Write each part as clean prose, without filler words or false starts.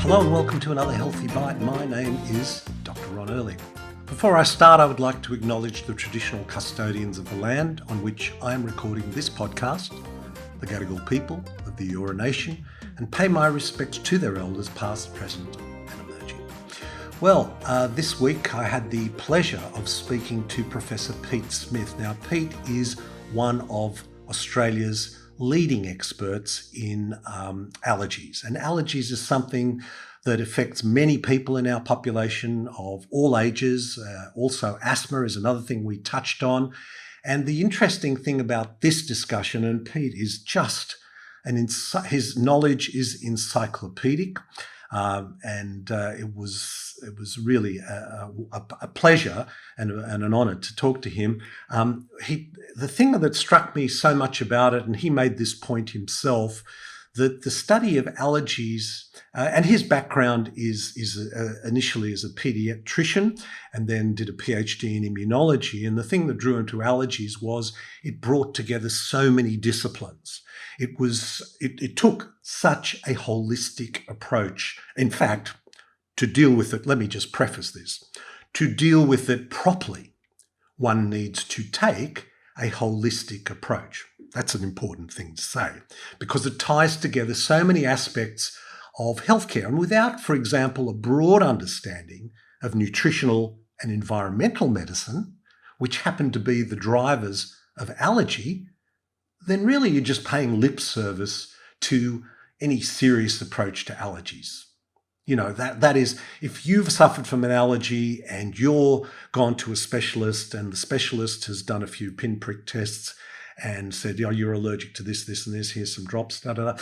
Hello and welcome to another Healthy Bite. My name is Dr. Ron Ehrlich. Before I start, I would like to acknowledge the traditional custodians of the land on which I am recording this podcast, the Gadigal people of the Eora Nation, and pay my respects to their elders past, present and emerging. Well, this week I had the pleasure of speaking to Professor Pete Smith. Now, Pete is one of Australia's leading experts in allergies. And allergies is something that affects many people in our population of all ages. Also, asthma is another thing we touched on. And the interesting thing about this discussion, and Pete is just, his knowledge is encyclopedic. It was really a pleasure and an honour to talk to him. The thing that struck me so much about it, and he made this point himself, that the study of allergies, and his background is initially as a paediatrician and then did a PhD in immunology. And the thing that drew him to allergies was it brought together so many disciplines. It took such a holistic approach. In fact, to deal with it, let me just preface this. To deal with it properly, one needs to take a holistic approach. That's an important thing to say because it ties together so many aspects of healthcare. And without, for example, a broad understanding of nutritional and environmental medicine, which happen to be the drivers of allergy, then really you're just paying lip service to any serious approach to allergies. You know, that is, if you've suffered from an allergy and you're gone to a specialist and the specialist has done a few pinprick tests and said, oh, you're allergic to this, this, and this, here's some drops, da-da-da.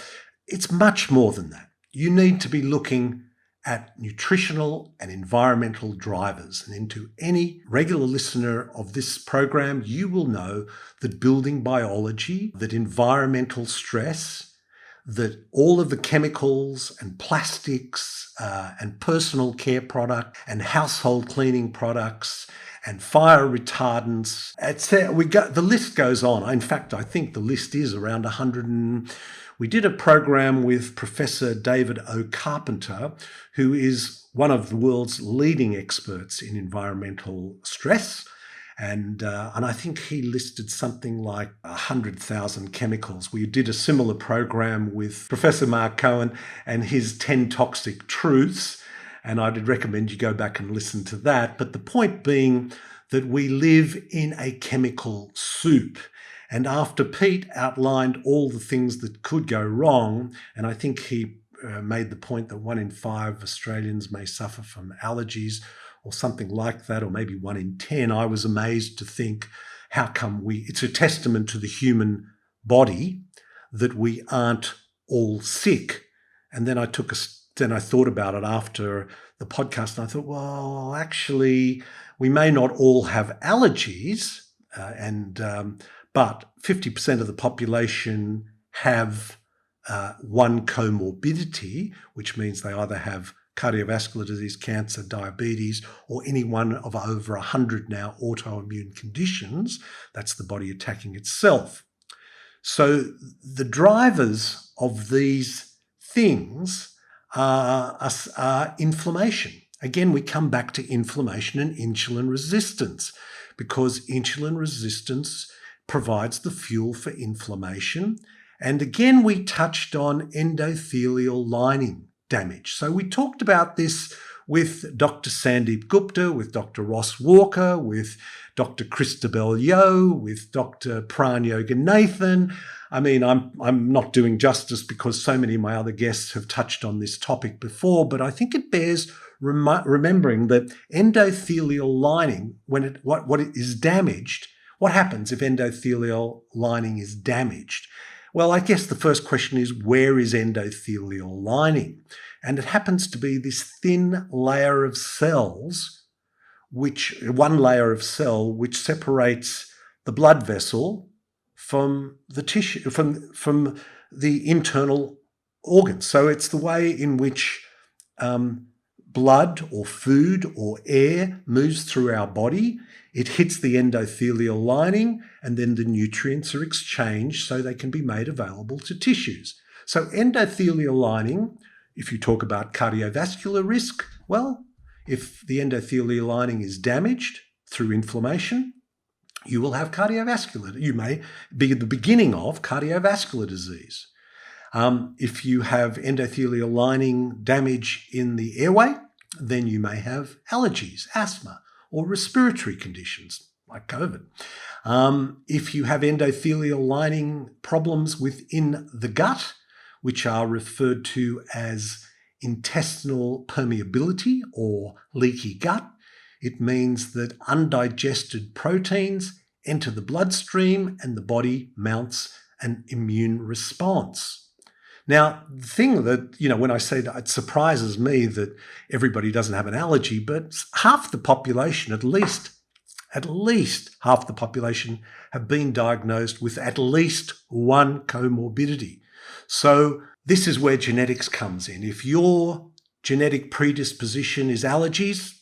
It's much more than that. You need to be looking at nutritional and environmental drivers. And into any regular listener of this program, you will know that building biology, that environmental stress, that all of the chemicals and plastics and personal care product and household cleaning products and fire retardants, the list goes on. In fact, I think the list is around 100. We did a program with Professor David O. Carpenter, who is one of the world's leading experts in environmental stress. And I think he listed something like 100,000 chemicals. We did a similar program with Professor Mark Cohen and his 10 Toxic Truths. And I'd recommend you go back and listen to that. But the point being that we live in a chemical soup. And after Pete outlined all the things that could go wrong, and I think he made the point that 1 in 5 Australians may suffer from allergies or something like that, or maybe 1 in 10, I was amazed to think, how come it's a testament to the human body that we aren't all sick. And then I thought about it after the podcast, and I thought, well, actually, we may not all have allergies, but 50% of the population have one comorbidity, which means they either have cardiovascular disease, cancer, diabetes, or any one of over 100 now autoimmune conditions. That's the body attacking itself. So the drivers of these things are inflammation. Again, we come back to inflammation and insulin resistance because insulin resistance provides the fuel for inflammation. And again, we touched on endothelial lining damage. So we talked about this with Dr. Sandeep Gupta, with Dr. Ross Walker, with Dr. Christabel Yo, with Dr. Pran Yoganathan. I mean, I'm not doing justice because so many of my other guests have touched on this topic before, but I think it bears remembering that endothelial lining, when what it is damaged, what happens if endothelial lining is damaged? Well, I guess the first question is, where is endothelial lining? And it happens to be this thin layer of cells, one layer of cell which separates the blood vessel from the tissue, from the internal organs. So it's the way in which blood or food or air moves through our body. It hits the endothelial lining and then the nutrients are exchanged so they can be made available to tissues. So endothelial lining If you talk about cardiovascular risk, well, if the endothelial lining is damaged through inflammation, you will have cardiovascular. You may be at the beginning of cardiovascular disease. If you have endothelial lining damage in the airway, then you may have allergies, asthma, or respiratory conditions like COVID. If you have endothelial lining problems within the gut, which are referred to as intestinal permeability or leaky gut, it means that undigested proteins enter the bloodstream and the body mounts an immune response. Now, the thing that, when I say that, it surprises me that everybody doesn't have an allergy, but half the population, at least half the population, have been diagnosed with at least one comorbidity. So this is where genetics comes in. If your genetic predisposition is allergies,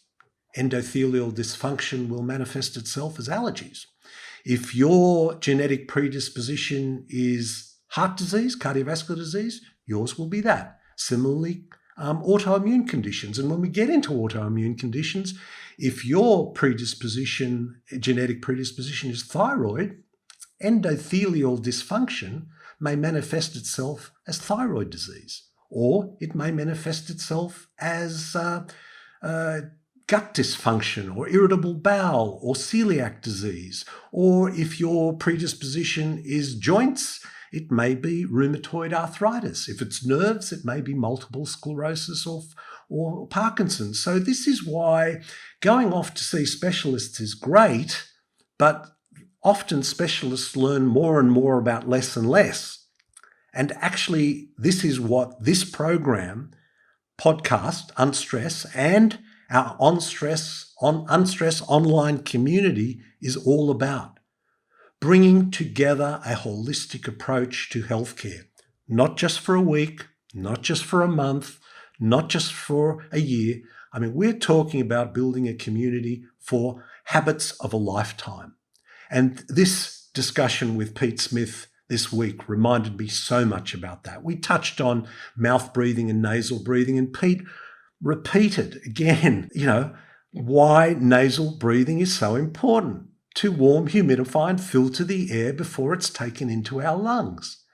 endothelial dysfunction will manifest itself as allergies. If your genetic predisposition is heart disease, cardiovascular disease, yours will be that. Similarly, autoimmune conditions. And when we get into autoimmune conditions, if your genetic predisposition is thyroid, endothelial dysfunction may manifest itself as thyroid disease, or it may manifest itself as gut dysfunction or irritable bowel or celiac disease. Or if your predisposition is joints, it may be rheumatoid arthritis. If it's nerves, it may be multiple sclerosis or Parkinson's. So this is why going off to see specialists is great, but often specialists learn more and more about less and less. And actually, this is what this program, podcast, Unstress, and our Unstress online community is all about. Bringing together a holistic approach to healthcare, not just for a week, not just for a month, not just for a year. I mean, we're talking about building a community for habits of a lifetime. And this discussion with Pete Smith this week reminded me so much about that. We touched on mouth breathing and nasal breathing, and Pete repeated again, why nasal breathing is so important: to warm, humidify, and filter the air before it's taken into our lungs.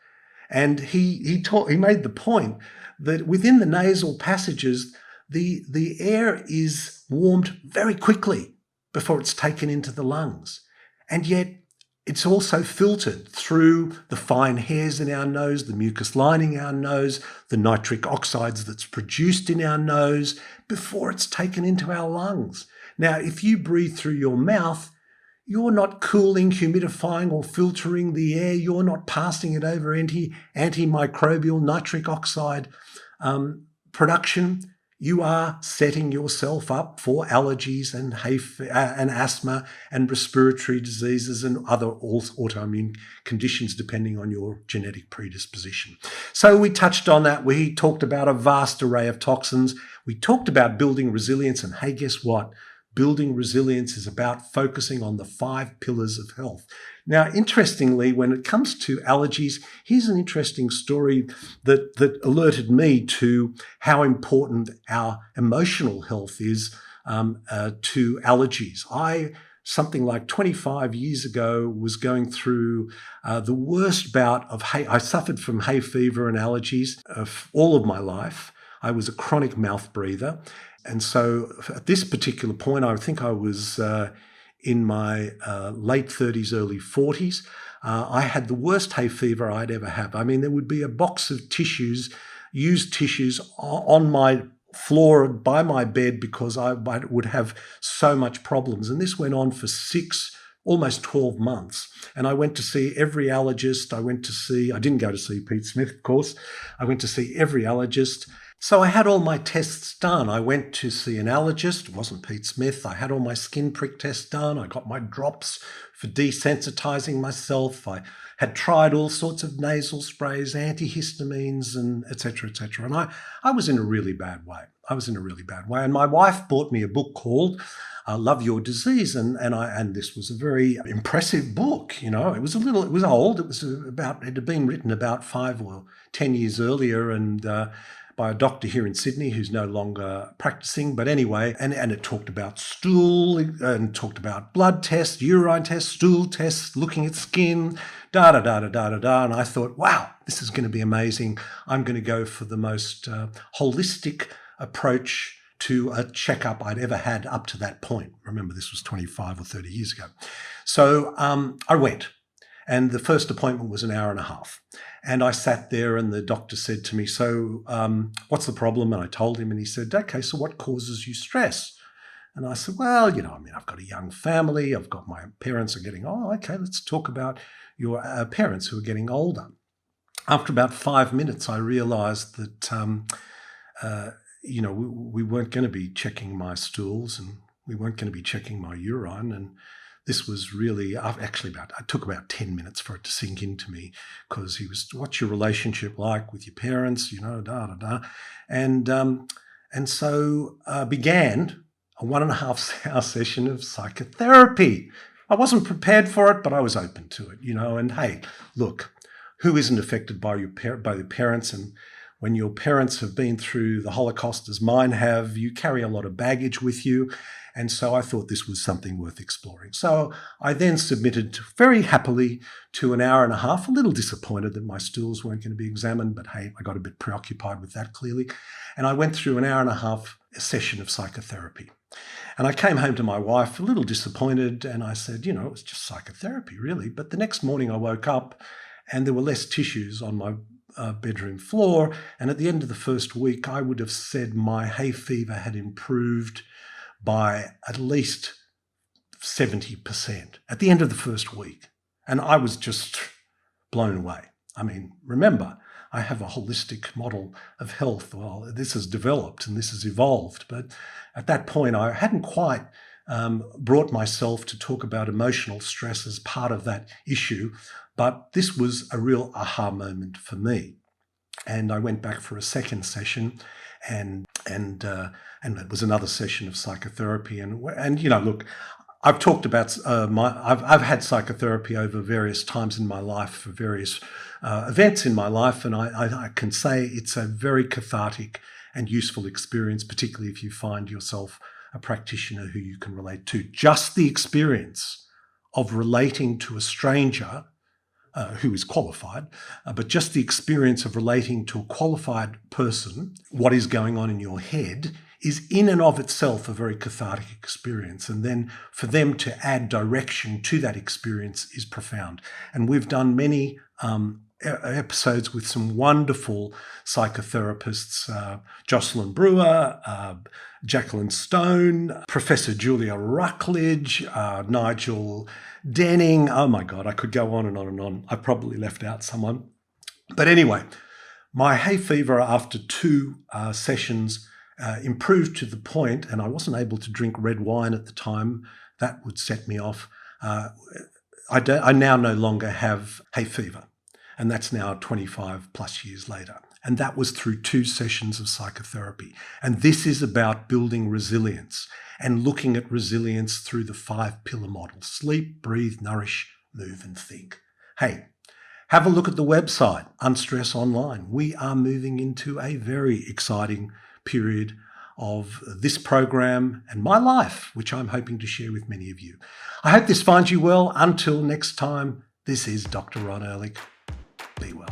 And he made the point that within the nasal passages, the air is warmed very quickly before it's taken into the lungs. And yet it's also filtered through the fine hairs in our nose, the mucus lining our nose, the nitric oxides that's produced in our nose before it's taken into our lungs. Now, if you breathe through your mouth, you're not cooling, humidifying, or filtering the air. You're not passing it over antimicrobial nitric oxide production. You are setting yourself up for allergies and asthma and respiratory diseases and other autoimmune conditions depending on your genetic predisposition. So we touched on that. We talked about a vast array of toxins. We talked about building resilience, and hey, guess what? Building resilience is about focusing on the 5 pillars of health. Now, interestingly, when it comes to allergies, here's an interesting story that alerted me to how important our emotional health is to allergies. Something like 25 years ago, was going through the worst bout of I suffered from hay fever and allergies all of my life. I was a chronic mouth breather. And so at this particular point, I think I was in my late 30s, early 40s. I had the worst hay fever I'd ever have. I mean, there would be a box of tissues, used tissues, on my floor by my bed because I would have so much problems. And this went on for almost 12 months. And I went to see every allergist. I didn't go to see Pete Smith, of course. I went to see every allergist. So I had all my tests done. I went to see an allergist. It wasn't Pete Smith. I had all my skin prick tests done. I got my drops for desensitizing myself. I had tried all sorts of nasal sprays, antihistamines, and et cetera, et cetera. And I was in a really bad way. And my wife bought me a book called Love Your Disease. And this was a very impressive book. It was old. It had been written about 5 or 10 years earlier. by a doctor here in Sydney who's no longer practicing. But anyway, and it talked about stool and talked about blood tests, urine tests, stool tests, looking at skin, da-da-da-da-da-da-da. And I thought, wow, this is going to be amazing. I'm going to go for the most holistic approach to a checkup I'd ever had up to that point. Remember, this was 25 or 30 years ago. So I went. And the first appointment was an hour and a half. And I sat there and the doctor said to me, so what's the problem? And I told him and he said, okay, so what causes you stress? And I said, well, I've got a young family. I've got my parents are getting, okay, let's talk about your parents who are getting older. After about 5 minutes, I realized that, we weren't going to be checking my stools and we weren't going to be checking my urine. And this was really, it took about 10 minutes for it to sink into me because he was, what's your relationship like with your parents, da-da-da. And so began a 1.5 hour session of psychotherapy. I wasn't prepared for it, but I was open to it, and hey, look, who isn't affected by their parents? And when your parents have been through the Holocaust as mine have, you carry a lot of baggage with you. And so I thought this was something worth exploring. So I then submitted very happily to an hour and a half, a little disappointed that my stools weren't going to be examined, but hey, I got a bit preoccupied with that clearly. And I went through an hour and a half session of psychotherapy. And I came home to my wife a little disappointed and I said, it was just psychotherapy really. But the next morning I woke up and there were less tissues on my bedroom floor. And at the end of the first week, I would have said my hay fever had improved by at least 70% at the end of the first week. And I was just blown away. I mean, remember, I have a holistic model of health. Well, this has developed and this has evolved. But at that point, I hadn't quite brought myself to talk about emotional stress as part of that issue. But this was a real aha moment for me. And I went back for a second session and it was another session of psychotherapy. And look, I've talked about I've had psychotherapy over various times in my life for various events in my life, and I can say it's a very cathartic and useful experience, particularly if you find yourself a practitioner who you can relate to. Just the experience of relating to a stranger who is qualified, but just the experience of relating to a qualified person, what is going on in your head, is in and of itself a very cathartic experience. And then for them to add direction to that experience is profound. And we've done many episodes with some wonderful psychotherapists, Jocelyn Brewer, Jacqueline Stone, Professor Julia Ruckledge, Nigel Denning. Oh my God, I could go on and on and on. I probably left out someone. But anyway, my hay fever after 2 sessions improved to the point, and I wasn't able to drink red wine at the time. That would set me off. I now no longer have hay fever. And that's now 25 plus years later. And that was through 2 sessions of psychotherapy. And this is about building resilience and looking at resilience through the 5-pillar model: sleep, breathe, nourish, move, and think. Hey, have a look at the website, Unstress Online. We are moving into a very exciting period of this program and my life, which I'm hoping to share with many of you. I hope this finds you well. Until next time, this is Dr. Ron Ehrlich. Be well.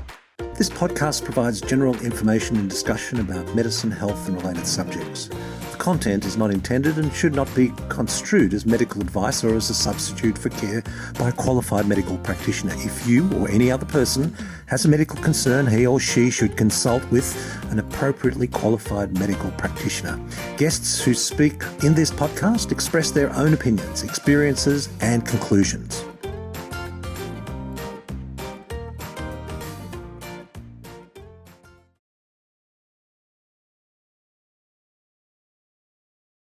This podcast provides general information and discussion about medicine, health, and related subjects. The content is not intended and should not be construed as medical advice or as a substitute for care by a qualified medical practitioner. If you or any other person has a medical concern, he or she should consult with an appropriately qualified medical practitioner. Guests who speak in this podcast express their own opinions, experiences, and conclusions.